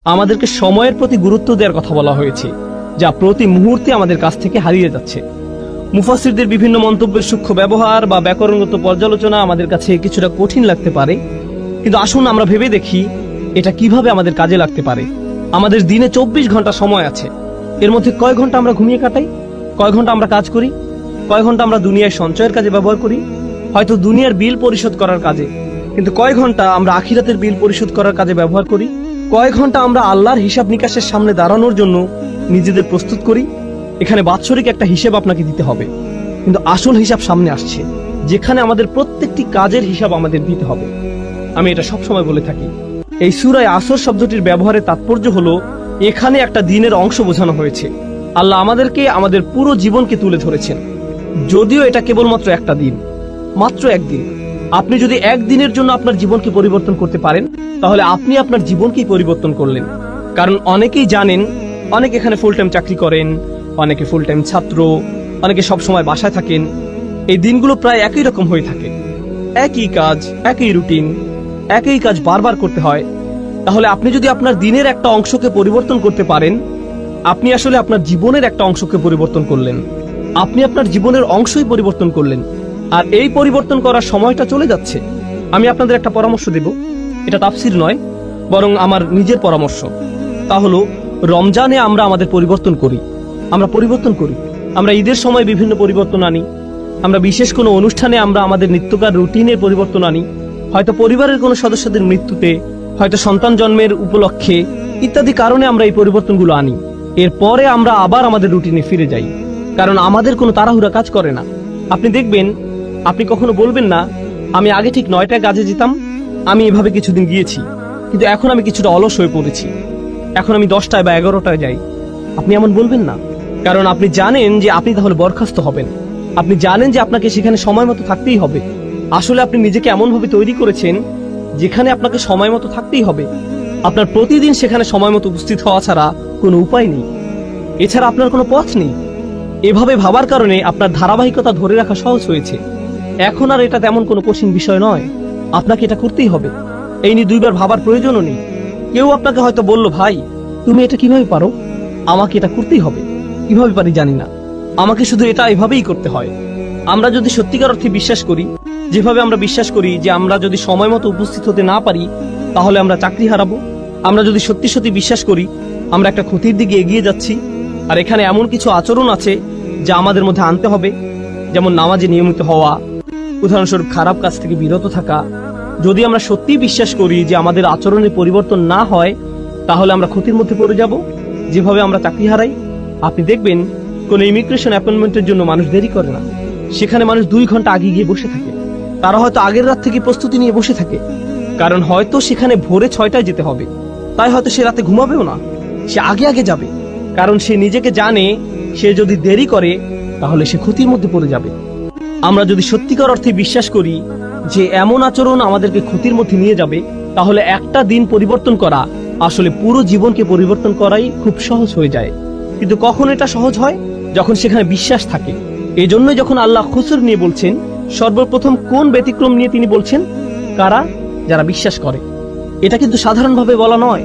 আমাদেরকে সময়ের প্রতি গুরুত্ব দেওয়ার কথা বলা হয়েছে, যা প্রতি মুহূর্তে আমাদের কাছ থেকে হারিয়ে যাচ্ছে। মুফাসসিরদের বিভিন্ন মন্তব্যের সূক্ষ্ম ব্যবহার বা ব্যাকরণগত পর্যালোচনা আমাদের কাছে কিছুটা কঠিন লাগতে পারে, কিন্তু আসুন আমরা ভেবে দেখি এটা কিভাবে আমাদের কাজে লাগতে পারে। আমাদের দিনে 24 ঘন্টা সময় আছে। এর মধ্যে কয় ঘন্টা আমরা ঘুমিয়ে কাটাই, কয় ঘন্টা আমরা কাজ করি, কয় ঘন্টা আমরা দুনিয়ায় সঞ্চয়ের কাজে ব্যবহার করি, হয়তো দুনিয়ার বিল পরিশোধ করার কাজে, কিন্তু কয় ঘন্টা আমরা আখিরাতের বিল পরিশোধ করার কাজে ব্যবহার করি, কয় ঘন্টা আমরা আল্লাহর হিসাব নিকাশের সামনে দাঁড়ানোর জন্য নিজেদের প্রস্তুত করি। এখানে বাৎসরিক একটা হিসেব আপনাকে দিতে হবে, কিন্তু আসল হিসাব সামনে আসছে, যেখানে আমাদের প্রত্যেকটি কাজের হিসাব আমাদের দিতে হবে। আমি এটা সবসময় বলে থাকি, এই সূরা আসর শব্দটির ব্যবহারের তাৎপর্য হলো এখানে একটা দিনের অংশ বোঝানো হয়েছে। আল্লাহ আমাদেরকে আমাদের পুরো জীবনকে তুলে ধরেছেন, যদিও এটা কেবলমাত্র একটা দিন, মাত্র একদিন। আপনি যদি একদিনের জন্য আপনার জীবনকে পরিবর্তন করতে পারেন, তাহলে আপনি আপনার জীবনকেই পরিবর্তন করলেন। কারণ অনেকেই জানেন, অনেকে এখানে ফুল টাইম চাকরি করেন, অনেকে ফুল টাইম ছাত্র, অনেকে সবসময় বাসায় থাকেন। এই দিনগুলো প্রায় একই রকম হয়ে থাকে, একই কাজ, একই রুটিন, একই কাজ বারবার করতে হয়। তাহলে আপনি যদি আপনার দিনের একটা অংশকে পরিবর্তন করতে পারেন, আপনি আসলে আপনার জীবনের একটা অংশকে পরিবর্তন করলেন। আপনি আপনার জীবনের অংশই পরিবর্তন করলেন, আর এই পরিবর্তন করার সময়টা চলে যাচ্ছে। আমি আপনাদের একটা পরামর্শ দেব, এটা তাফসীর নয়, বরং আমার নিজের পরামর্শ। তা হলো, রমজানে আমরা আমাদের পরিবর্তন করি, আমরা ঈদের সময় বিভিন্ন পরিবর্তন আনি, আমরা বিশেষ কোনো অনুষ্ঠানে আমরা আমাদের নিত্যকার রুটিনের পরিবর্তন আনি, হয়তো পরিবারের কোনো সদস্যদের মৃত্যুতে, হয়তো সন্তান জন্মের উপলক্ষে, ইত্যাদি কারণে আমরা এই পরিবর্তনগুলো আনি। এরপরে আমরা আবার আমাদের রুটিনে ফিরে যাই, কারণ আমাদের কোনো তাড়াহুড়া কাজ করে না। আপনি দেখবেন, আপনি কখনো বলবেন না, আমি আগে ঠিক 9টায় কাজে যেতাম, আমি এভাবে কিছুদিন গিয়েছি, কিন্তু এখন আমি কিছুটা অলস হয়ে পড়েছি, এখন আমি 10টায় বা 11টায় যাই। আপনি এমন বলবেন না, কারণ আপনি জানেন যে আপনি তাহলে বরখাস্ত হবেন। আপনি জানেন যে আপনাকে সেখানে সময় মতো থাকতেই হবে। আসলে আপনি নিজেকে এমনভাবে তৈরি করেছেন যেখানে আপনাকে সময় মতো থাকতেই হবে। আপনার প্রতিদিন সেখানে সময় মতো উপস্থিত হওয়া ছাড়া কোনো উপায় নেই, এছাড়া আপনার কোনো পথ নেই। এভাবে ভাবার কারণে আপনার ধারাবাহিকতা ধরে রাখা সহজ হয়েছে। এখন আর এটা তেমন কোনো কঠিন বিষয় নয়, আপনাকে এটা করতেই হবে। এই নিয়ে দুইবার ভাবার প্রয়োজনও নেই। কেউ আপনাকে হয়তো বলল, ভাই তুমি এটা কিভাবে পারো? আমাকে এটা করতেই হবে। কিভাবে পারি জানি না, আমাকে শুধু এটা এভাবেই করতে হয়। আমরা যদি সত্যিকার অর্থে বিশ্বাস করি, যেভাবে আমরা বিশ্বাস করি যে আমরা যদি সময় মতো উপস্থিত হতে না পারি তাহলে আমরা চাকরি হারাবো, আমরা যদি সত্যি সত্যি বিশ্বাস করি আমরা একটা ক্ষতির দিকে এগিয়ে যাচ্ছি, আর এখানে এমন কিছু আচরণ আছে যা আমাদের মধ্যে আনতে হবে, যেমন নামাজে নিয়মিত হওয়া, উদাহরণস্বরূপ খারাপ কাজ থেকে বিরত থাকা। যদি আমরা সত্যি বিশ্বাস করি যে আমাদের আচরণের পরিবর্তন না হয়, তাহলে আমরা ক্ষতির মধ্যে পড়ে যাব, যেভাবে আমরা চাকরি হারাই। আপনি দেখবেন, কোন ইমিগ্রেশন অ্যাপয়েন্টমেন্টের জন্য মানুষ দেরি করে না, সেখানে মানুষ 2 ঘন্টা আগে গিয়ে বসে থাকে। তারা হয়তো আগের রাত থেকে প্রস্তুতি নিয়ে বসে থাকে, কারণ হয়তো সেখানে ভোরে 6টায় যেতে হবে, তাই হয়তো সে রাতে ঘুমাবেও না, সে আগে আগে যাবে, কারণ সে নিজেকে জানে সে যদি দেরি করে তাহলে সে ক্ষতির মধ্যে পড়ে যাবে। আমরা যদি সত্যিকার অর্থে বিশ্বাস করি যে এমন আচরণ আমাদেরকে ক্ষতির মধ্যে নিয়ে যাবে, তাহলে একটা দিন পরিবর্তন করা আসলে পুরো জীবনকে পরিবর্তন করাই খুব সহজ হয়ে যায়। কিন্তু কখন এটা সহজ হয়? যখন সেখানে বিশ্বাস থাকে। এজন্যই যখন আল্লাহ খুসর নিয়ে বলছেন, সর্বপ্রথম কোন ব্যতিক্রম নিয়ে তিনি বলছেন? কারা? যারা বিশ্বাস করে। এটা কিন্তু সাধারণভাবে বলা নয়,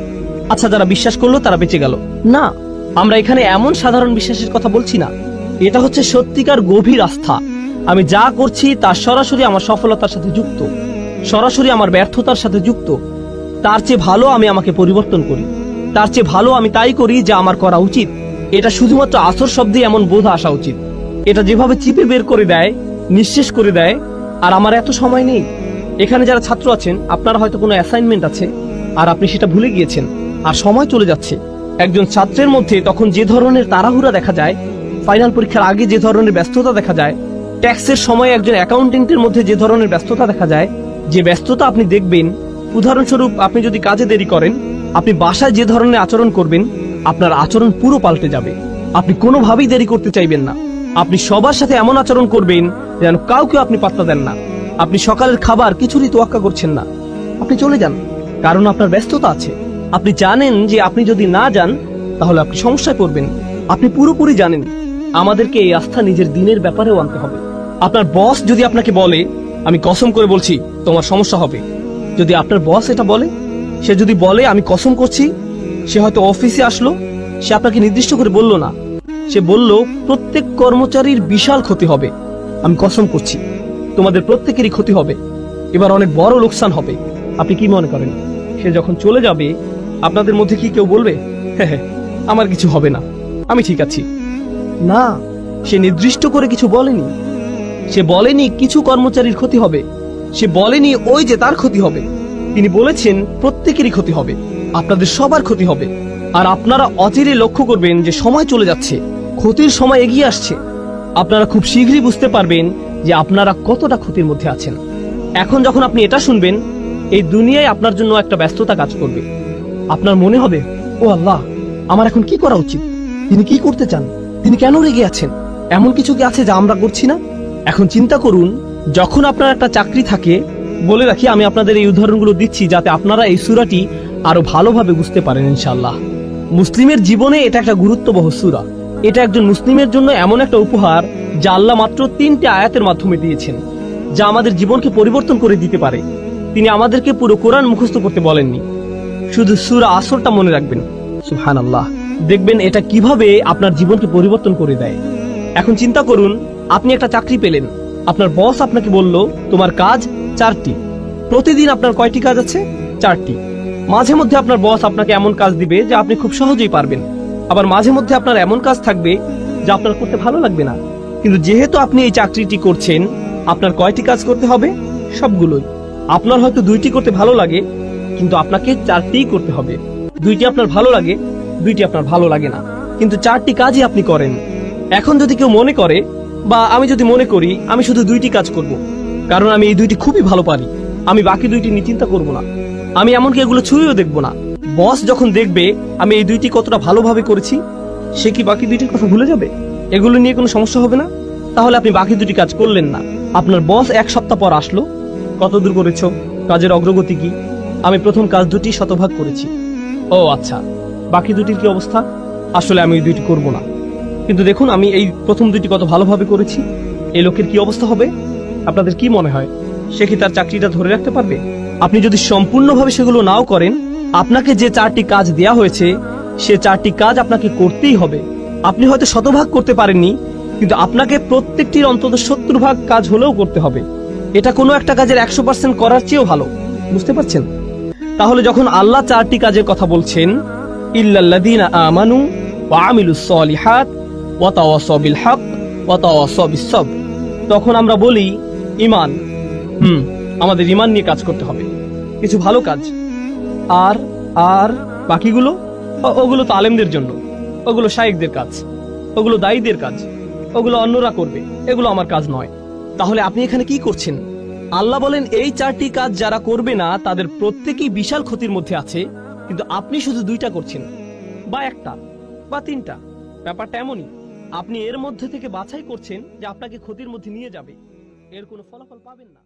আচ্ছা যারা বিশ্বাস করলো তারা বেঁচে গেল, না। আমরা এখানে এমন সাধারণ বিশ্বাসের কথা বলছি না, এটা হচ্ছে সত্যিকার গভীর আস্থা। আমি যা করছি তা সরাসরি আমার সফলতার সাথে যুক্ত, সরাসরি আমার ব্যর্থতার সাথে যুক্ত। তার চেয়ে ভালো আমি আমাকে পরিবর্তন করি, তার চেয়ে ভালো আমি তাই করি যা আমার করা উচিত। এটা শুধুমাত্র আসর শব্দে এমন বোধ আসা উচিত। এটা যেভাবে চিপে বের করে দেয়, নিঃশেষ করে দেয়, আর আমার এত সময় নেই। এখানে যারা ছাত্র আছেন, আপনার হয়তো কোনো অ্যাসাইনমেন্ট আছে আর আপনি সেটা ভুলে গিয়েছেন, আর সময় চলে যাচ্ছে। একজন ছাত্রের মধ্যে তখন যে ধরনের তাড়াহুড়া দেখা যায়, ফাইনাল পরীক্ষার আগে যে ধরনের ব্যস্ততা দেখা যায়, ট্যাক্সের সময় একজন অ্যাকাউন্টেন্টের মধ্যে যে ধরনের ব্যস্ততা দেখা যায়, যে ব্যস্ততা আপনি দেখবেন, উদাহরণস্বরূপ আপনি যদি কাজে দেরি করেন, আপনি বাসায় যে ধরনের আচরণ করবেন, আপনার আচরণ পুরো পাল্টে যাবে। আপনি কোনোভাবেই দেরি করতে চাইবেন না, আপনি সবার সাথে এমন আচরণ করবেন যেন কাউকে আপনি পাত্তা দেন না। আপনি সকালের খাবার কিছুরই তোয়াক্কা করছেন না, আপনি চলে যান, কারণ আপনার ব্যস্ততা আছে। আপনি জানেন যে আপনি যদি না যান তাহলে আপনি সমস্যায় পড়বেন। আপনি পুরোপুরি জানেন। আমাদেরকে এই আস্থা নিজের দিনের ব্যাপারেও আনতে হবে। আপনার বস যদি আপনাকে বলে, আমি কসম করে বলছি তোমার সমস্যা হবে, যদি আপনার বস এটা বলে, সে যদি বলে আমি কসম করছি সে হয়তো অফিসে আসলো, সে আপনাকে নির্দিষ্ট করে বলল না, সে বলল প্রত্যেক কর্মচারীর বিশাল ক্ষতি হবে, আমি কসম করছি তোমাদের প্রত্যেকেরই ক্ষতি হবে, এবার অনেক বড় লোকসান হবে। আপনি কি মনে করেন সে যখন চলে যাবে আপনাদের মধ্যে কি কেউ বলবে হ্যাঁ হ্যাঁ আমার কিছু হবে না, আমি ঠিক আছি? না, সে নির্দিষ্ট করে কিছু বলেনি। সে বলেনি কিছু কর্মচারীর ক্ষতি হবে, সে বলেনি ওই যে তার ক্ষতি হবে। তিনি বলেছেন প্রত্যেকেরই ক্ষতি হবে, আপনাদের সবার ক্ষতি হবে। আর আপনারা অচিরে লক্ষ্য করবেন যে সময় চলে যাচ্ছে, ক্ষতির সময় এগিয়ে আসছে। আপনারা খুব শীঘ্রই বুঝতে পারবেন যে আপনারা কতটা ক্ষতির মধ্যে আছেন। এখন যখন আপনি এটা শুনবেন, এই দুনিয়ায় আপনার জন্য একটা ব্যস্ততা কাজ করবে। আপনার মনে হবে, ও আল্লাহ, আমার এখন কি করা উচিত? তিনি কি করতে চান? তিনি কেন রেগে আছেন? এমন কিছু কি আছে যা আমরা করছি না? এখন চিন্তা করুন, যখন আপনার একটা চাকরি থাকে, বলে রাখি আমি আপনাদের এই উদাহরণগুলো দিচ্ছি যাতে আপনারা এই সূরাটি আরো ভালোভাবে বুঝতে পারেন ইনশাআল্লাহ। মুসলিমের জীবনে এটা একটা গুরুত্ববহ সূরা। এটা একজন মুসলিমের জন্য এমন একটা উপহার যা আল্লাহ মাত্র 3টে আয়াতের মাধ্যমে দিয়েছেন, যা আমাদের জীবনকে পরিবর্তন করে দিতে পারে। তিনি আমাদেরকে পুরো কোরআন মুখস্থ করতে বলেননি, শুধু সূরা আসরটা মনে রাখবেন। সুবহানাল্লাহ, দেখবেন এটা কিভাবে আপনার জীবনকে পরিবর্তন করে দেয়। এখন চিন্তা করুন, আপনি একটা চাকরি পেলেন, আপনার বস আপনাকে বলল তোমার কাজ 4টি। প্রতিদিন আপনার কয়টি কাজ আছে? 4টি। মাঝে মধ্যে আপনার বস আপনাকে এমন কাজ দিবে যা আপনি খুব সহজেই পারবেন, আবার মাঝে মধ্যে আপনার এমন কাজ থাকবে যা আপনার করতে ভালো লাগবে না। কিন্তু যেহেতু আপনি এই চাকরিটি করছেন, আপনার কয়টি কাজ করতে হবে? সবগুলোই। আপনার হয়তো 2টি করতে ভালো লাগে, কিন্তু আপনাকে 4টিই করতে হবে। 2টি আপনার ভালো লাগে, 2টি আপনার ভালো লাগে না, কিন্তু 4টি কাজই আপনি করেন। এখন যদি কেউ মনে করে, বা আমি যদি মনে করি আমি শুধু 2টি কাজ করব, কারণ আমি এই 2টি খুবই ভালো পারি, আমি বাকি 2টি নিয়ে চিন্তা করব না, আমি এমনকি এগুলো ছুঁয়েও দেখব না। বস যখন দেখবে আমি এই 2টি কতটা ভালোভাবে করেছি, সে কি বাকি 2টির কথা ভুলে যাবে? এগুলো নিয়ে কোনো সমস্যা হবে না? তাহলে আপনি বাকি 2টি কাজ করলেন না। আপনার বস 1 সপ্তাহ পর আসলো, কত দূর করেছো, কাজের অগ্রগতি কি? আমি প্রথম কাজ 2টি শতভাগ করেছি। ও আচ্ছা, বাকি 2টির কি অবস্থা? আসলে আমি এই 2টি করব না, কিন্তু দেখুন আমি এই প্রথম 2টি কত ভালোভাবে করেছি। এই লোকের কি অবস্থা হবে? আপনাদের কি মনে হয়, সে কি তার চাকরিটা ধরে রাখতে পারবে? আপনি যদি সম্পূর্ণভাবে সেগুলো নাও করেন, আপনাকে যে 4টি কাজ দেয়া হয়েছে সে 4টি কাজ আপনাকে করতেই হবে। আপনি হয়তো শতভাগ করতে পারেননি, কিন্তু আপনাকে প্রত্যেকটির অন্তত 70 ভাগ কাজ হলেও করতে হবে। এটা কোনো একটা কাজের 100% করার চেয়েও ভালো। বুঝতে পারছেন? তাহলে যখন আল্লাহ 4টি কাজের কথা বলছেন, ইল্লাল্লাযীনা আমানু ওয়া আমিলুস সলিহাত ওয়া তাওয়াসাউ বিল হক ওয়া তাওয়াসাউ বিস সবর, তখন আমরা বলি ঈমান। আমাদের ঈমান নিয়ে কাজ করতে হবে, কিছু ভালো কাজ। আর আর বাকিগুলো, ওগুলো তো আলেমদের জন্য, ওগুলো শায়েখদের কাজ, ওগুলো দায়ীদের কাজ, ওগুলো অন্যরা করবে, এগুলো আমার কাজ নয়। তাহলে আপনি এখানে কি করছেন? আল্লাহ বলেন এই 4টি কাজ যারা করবে না তাদের প্রত্যেকেই বিশাল ক্ষতির মধ্যে আছে, কিন্তু আপনি শুধু 2টা করছেন, বা 1টা বা 3টা। ব্যাপারটা এমনই, আপনি এর মধ্যে থেকে বাছাই করছেন যে আপনাকে ক্ষতির মধ্যে নিয়ে যাবে, এর কোনো ফলাফল পাবেন না।